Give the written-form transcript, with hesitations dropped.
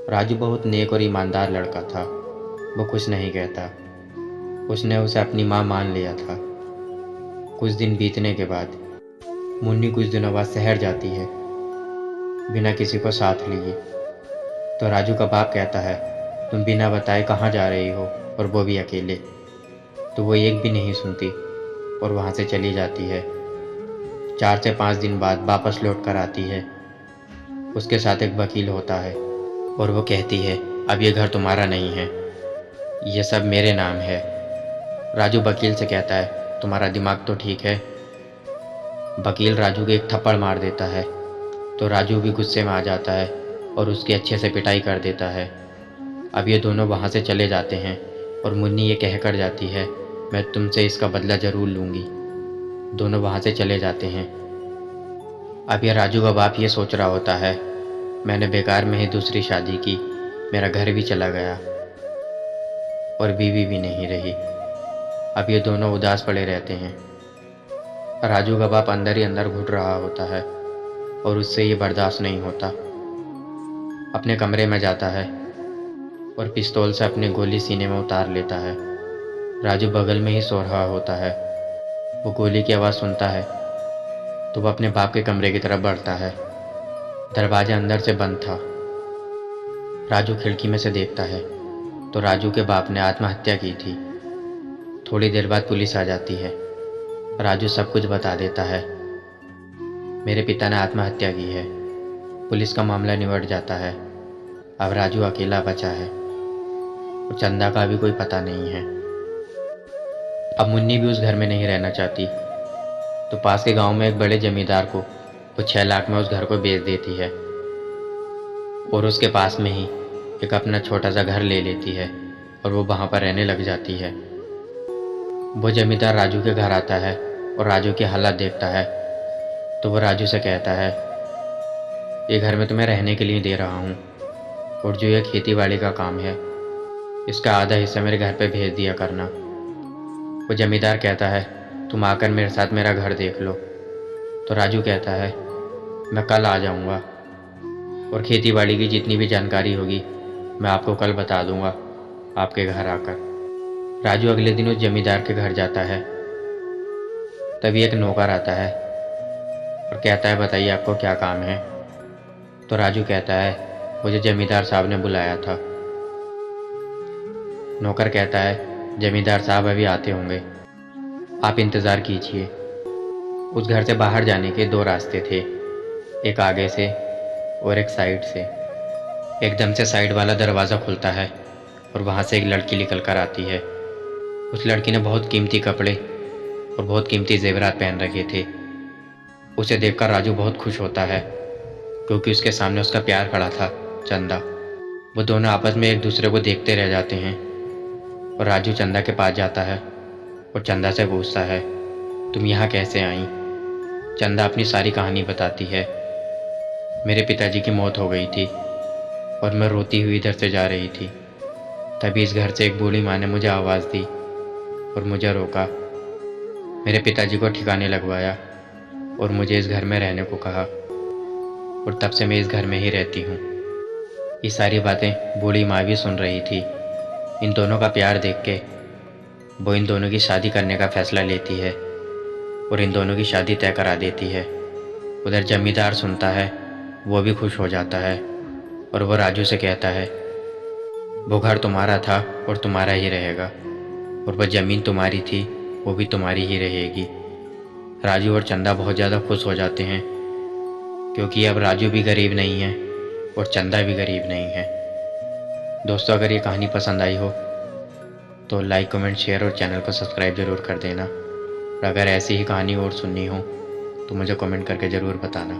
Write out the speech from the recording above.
राजू बहुत नेक और ईमानदार लड़का था। वो कुछ नहीं कहता। उसने उसे अपनी माँ मान लिया था। कुछ दिन बीतने के बाद मुन्नी कुछ दिनों बाद शहर जाती है, बिना किसी को साथ लिए। तो राजू का बाप कहता है, तुम बिना बताए कहाँ जा रही हो, और वो भी अकेले। तो वो एक भी नहीं सुनती और वहाँ से चली जाती है। 4 से 5 दिन बाद वापस लौट कर आती है। उसके साथ एक वकील होता है और वो कहती है, अब ये घर तुम्हारा नहीं है, ये सब मेरे नाम है। राजू वकील से कहता है, तुम्हारा दिमाग तो ठीक है। वकील राजू को एक थप्पड़ मार देता है। तो राजू भी गुस्से में आ जाता है और उसकी अच्छे से पिटाई कर देता है। अब ये दोनों वहाँ से चले जाते हैं और मुन्नी ये कह कर जाती है, मैं तुमसे इसका बदला ज़रूर लूँगी। दोनों वहाँ से चले जाते हैं। अब ये राजू का बाप ये सोच रहा होता है, मैंने बेकार में ही दूसरी शादी की, मेरा घर भी चला गया और बीवी भी नहीं रही। अब ये दोनों उदास पड़े रहते हैं। राजू का बाप अंदर ही अंदर घुट रहा होता है और उससे ये बर्दाश्त नहीं होता। अपने कमरे में जाता है और पिस्तौल से अपनी गोली सीने में उतार लेता है। राजू बगल में ही सो रहा होता है। वो गोली की आवाज़ सुनता है तो वह अपने बाप के कमरे की तरफ बढ़ता है। दरवाजा अंदर से बंद था। राजू खिड़की में से देखता है तो राजू के बाप ने आत्महत्या की थी। थोड़ी देर बाद पुलिस आ जाती है। राजू सब कुछ बता देता है, मेरे पिता ने आत्महत्या की है। पुलिस का मामला निबट जाता है। अब राजू अकेला बचा है और चंदा का भी कोई पता नहीं है। अब मुन्नी भी उस घर में नहीं रहना चाहती, तो पास के गांव में एक बड़े जमींदार को वो 6 लाख में उस घर को बेच देती है और उसके पास में ही एक अपना छोटा सा घर ले लेती है और वो वहाँ पर रहने लग जाती है। वो जमींदार राजू के घर आता है और राजू की हालत देखता है तो वो राजू से कहता है, ये घर मैं तुम्हें रहने के लिए दे रहा हूँ और जो ये खेती बाड़ी का काम है इसका आधा हिस्सा मेरे घर पे भेज दिया करना। वो जमींदार कहता है, तुम आकर मेरे साथ मेरा घर देख लो। तो राजू कहता है, मैं कल आ जाऊँगा और खेती बाड़ी की जितनी भी जानकारी होगी मैं आपको कल बता दूँगा आपके घर आकर। राजू अगले दिन उस जमींदार के घर जाता है। तभी एक नौकर आता है और कहता है, बताइए आपको क्या काम है। तो राजू कहता है, मुझे जमींदार साहब ने बुलाया था। नौकर कहता है, जमींदार साहब अभी आते होंगे, आप इंतज़ार कीजिए। उस घर से बाहर जाने के 2 रास्ते थे, एक आगे से और एक साइड से। एकदम से साइड वाला दरवाज़ा खुलता है और वहाँ से एक लड़की निकल कर आती है। उस लड़की ने बहुत कीमती कपड़े और बहुत कीमती जेवरात पहन रखे थे। उसे देखकर राजू बहुत खुश होता है क्योंकि उसके सामने उसका प्यार खड़ा था, चंदा। वो दोनों आपस में एक दूसरे को देखते रह जाते हैं और राजू चंदा के पास जाता है और चंदा से पूछता है, तुम यहाँ कैसे आई। चंदा अपनी सारी कहानी बताती है, मेरे पिताजी की मौत हो गई थी और मैं रोती हुई इधर से जा रही थी। तभी इस घर से एक बूढ़ी माँ ने मुझे आवाज़ दी और मुझे रोका, मेरे पिताजी को ठिकाने लगवाया और मुझे इस घर में रहने को कहा और तब से मैं इस घर में ही रहती हूँ। ये सारी बातें बूढ़ी माँ भी सुन रही थी। इन दोनों का प्यार देख के वो इन दोनों की शादी करने का फैसला लेती है और इन दोनों की शादी तय करा देती है। उधर जमींदार सुनता है, वो भी खुश हो जाता है और वो राजू से कहता है, वो घर तुम्हारा था और तुम्हारा ही रहेगा और वह ज़मीन तुम्हारी थी, वो भी तुम्हारी ही रहेगी। राजू और चंदा बहुत ज़्यादा खुश हो जाते हैं क्योंकि अब राजू भी गरीब नहीं है और चंदा भी गरीब नहीं है। दोस्तों, अगर ये कहानी पसंद आई हो तो लाइक, कमेंट, शेयर और चैनल को सब्सक्राइब ज़रूर कर देना। और अगर ऐसी ही कहानी और सुननी हो तो मुझे कमेंट करके ज़रूर बताना।